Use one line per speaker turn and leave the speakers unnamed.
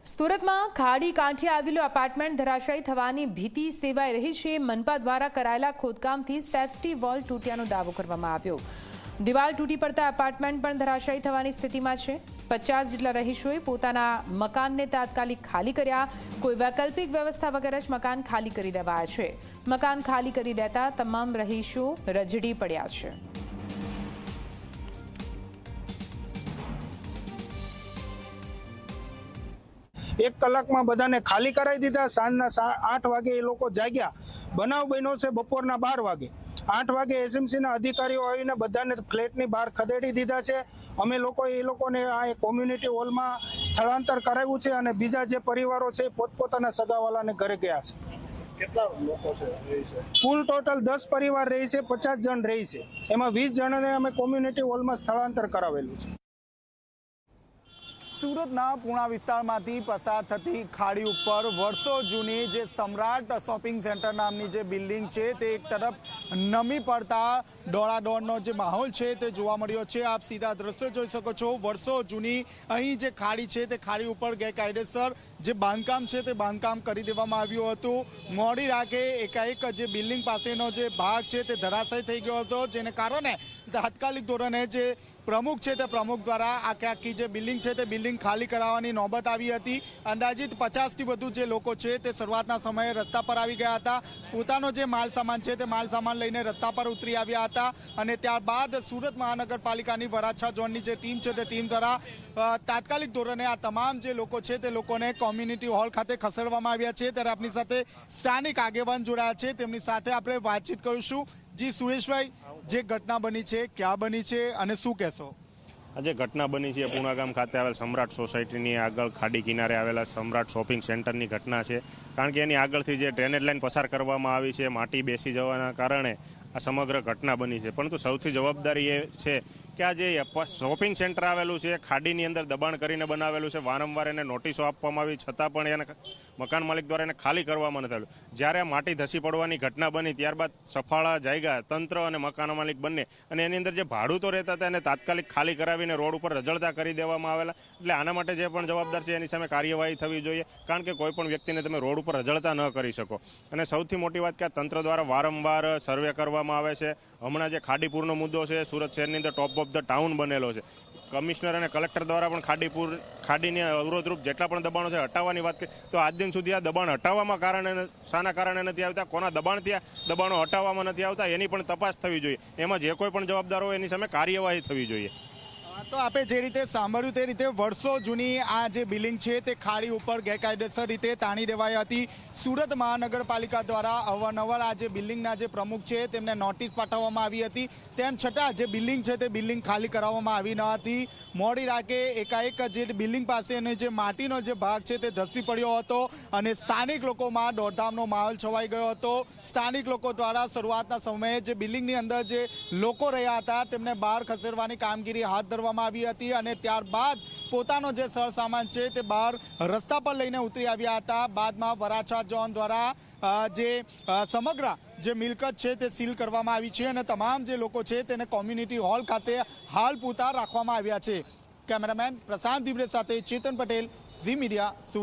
સુરતમાં ખાડી કાંઠે આવેલું એપાર્ટમેન્ટ ધરાશાયી થવાની ભીતિ સેવાઈ રહી છે। મનપા દ્વારા કરાયેલા ખોદકામથી સેફટી વોલ તૂટ્યાનો દાવો કરવામાં આવ્યો। દિવાલ તૂટી પડતા એપાર્ટમેન્ટ પણ ધરાશાયી થવાની સ્થિતિમાં છે। 50 જેટલા રહીશોએ પોતાના મકાનને તાત્કાલિક ખાલી કર્યા। કોઈ વૈકલ્પિક વ્યવસ્થા વગર જ મકાન ખાલી કરી દેવાયા છે। મકાન ખાલી કરી દેતા તમામ રહીશો રજડી પડ્યા છે।
एक कलाक में बधाने खाली कराई दीधा। सांजना 8 वागे ए लोग जाग्या। बनाव बन्यो छे बपोरना 12 वागे। 8 वागे एसएमसी ना अधिकारीओ आवीने बधाने फ्लेटनी बहार खदेड़ी दीधा छे। अमे लोको ए लोकोने आ कोम्युनिटी हॉल में स्थलांतर कराव्युं छे अने बीजा जे परिवारो छे पोतपोताना सगावालाने घरे गया छे।
કેટલા લોકો છે રહી છે?
कुल टोटल 10 परिवार रही છે, 50 जन रही છે। एमां 20 जणने अमे कोम्युनिटी हॉल में स्थलांतर करावेलुं छे।
સુરતના પૂણા વિસ્તારમાંથી પસાર થતી ખાડી ઉપર વર્ષો જૂની જે સમ્રાટ શોપિંગ સેન્ટર નામની જે બિલ્ડિંગ છે તે એક તરફ નમી પડતા દોડાદોડનો જે માહોલ છે તે જોવા મળ્યો છે। આપ સીધા દ્રશ્યો જોઈ શકો છો। વર્ષો જૂની અહીં જે ખાડી છે તે ખાડી ઉપર ગેરકાયદેસર જે બાંધકામ છે તે બાંધકામ કરી દેવામાં આવ્યું હતું। મોડી રાતે એકાએક જે બિલ્ડિંગ પાસેનો જે ભાગ છે તે ધરાશાયી થઈ ગયો હતો, જેને કારણે તાત્કાલિક ધોરણે જે પ્રમુખ છે તે પ્રમુખ દ્વારા આખી જે બિલ્ડિંગ છે તે બિલ્ડિંગ ખાલી કરાવવાની નોબત આવી હતી। અંદાજિત 50થી વધુ જે લોકો છે તે શરૂઆતના સમયે રસ્તા પર આવી ગયા હતા। પોતાનો જે માલ સામાન છે તે માલ સામાન લઈને રસ્તા પર ઉતરી આવ્યા હતા અને ત્યારબાદ સુરત મહાનગરપાલિકાની વરાછા ઝોનની જે ટીમ છે તે ટીમ દ્વારા તાત્કાલિક ધોરણે આ તમામ જે લોકો છે તે લોકોને કોમ્યુનિટી હોલ ખાતે ખસેડવામાં આવ્યા છે। ત્યારે આપણી સાથે સ્થાનિક આગેવાન જોડાયા છે, તેમની સાથે આપણે વાતચીત કરીશું। જી સુરેશભાઈ, જે ઘટના બની છે ક્યાં બની છે અને શું કહેશો?
આજે ઘટના બની છે પૂણા ગામ ખાતે આવેલ સમ્રાટ સોસાયટીની આગળ ખાડી કિનારે આવેલા સમ્રાટ શોપિંગ સેન્ટરની ઘટના છે। કારણ કે એની આગળથી જે ડ્રેનેજ લાઇન પસાર કરવામાં આવી છે, માટી બેસી જવાના કારણે આ સમગ્ર ઘટના બની છે। પરંતુ સૌથી જવાબદારી એ છે કે આ જે શોપિંગ સેન્ટર આવેલું છે ખાડીની અંદર દબાણ કરીને બનાવેલું છે। વારંવાર એને નોટિસો આપવામાં આવી છતાં પણ એને મકાન માલિક દ્વારા એને ખાલી કરવામાં નથી આવ્યું। જ્યારે આ માટી ધસી પડવાની ઘટના બની ત્યારબાદ સફાળા જાગ્યા તંત્ર અને મકાન માલિક બંને, અને એની અંદર જે ભાડૂતો રહેતા હતા એને તાત્કાલિક ખાલી કરાવીને રોડ ઉપર રજળતા કરી દેવામાં આવેલા। એટલે આના માટે જે પણ જવાબદાર છે એની સામે કાર્યવાહી થવી જોઈએ, કારણ કે કોઈ પણ વ્યક્તિને તમે રોડ ઉપર રજળતા ન કરી શકો। અને સૌથી મોટી વાત કે આ તંત્ર દ્વારા વારંવાર સર્વે કરવામાં આવે છે। હમણાં જે ખાડીપુરનો મુદ્દો છે, સુરત શહેરની અંદર ટોપ ઓફ ધ ટાઉન બનેલો છે। કમિશનર અને કલેક્ટર દ્વારા પણ ખાડીની અવરોધરૂપ જેટલા પણ દબાણો છે હટાવવાની વાત કરી તો આજ દિન સુધી આ દબાણ હટાવવામાં શાના કારણે નથી આવતા, કોના દબાણથી આ દબાણો હટાવવામાં નથી આવતા, એની પણ તપાસ થવી જોઈએ। એમાં જે કોઈ પણ જવાબદાર હોય એની સામે કાર્યવાહી થવી જોઈએ।
તો આપે જે રીતે સાંભળ્યું તે રીતે વર્ષો જૂની આ જે બિલ્ડિંગ છે તે ખાડી ઉપર ગેરકાયદેસર રીતે તાણી દેવાઈ હતી। સુરત મહાનગરપાલિકા દ્વારા અવારનવાર આ જે બિલ્ડિંગના જે પ્રમુખ છે તેમને નોટિસ પાઠવવામાં આવી હતી, તેમ છતાં જે બિલ્ડિંગ છે તે બિલ્ડિંગ ખાલી કરાવવામાં આવી ન હતી। મોડી રાતે એકાએક જે બિલ્ડિંગ પાસેનો જે માટીનો જે ભાગ છે તે ધસી પડ્યો હતો અને સ્થાનિક લોકોમાં દોડધામનો માહોલ છવાઈ ગયો હતો। સ્થાનિક લોકો દ્વારા શરૂઆતના સમયે જે બિલ્ડિંગની અંદર જે લોકો રહ્યા હતા તેમને બહાર ખસેડવાની કામગીરી હાથ ધરવામાં આવી હતી અને ત્યારબાદ પોતાનો જે સરસામાન છે તે બહાર રસ્તા પર લઈને ઉતરી આવ્યા હતા। બાદમાં વરાછા ઝોન દ્વારા જે સમગ્ર જે મિલકત છે તે સીલ કરવામાં આવી છે અને તમામ જે લોકો છે તેને કોમ્યુનિટી હોલ ખાતે હાલ પૂરતા રાખવામાં આવ્યા છે। કેમેરામેન પ્રશાંત દિબ્રે સાથે ચેતન પટેલ, ઝી મીડિયા।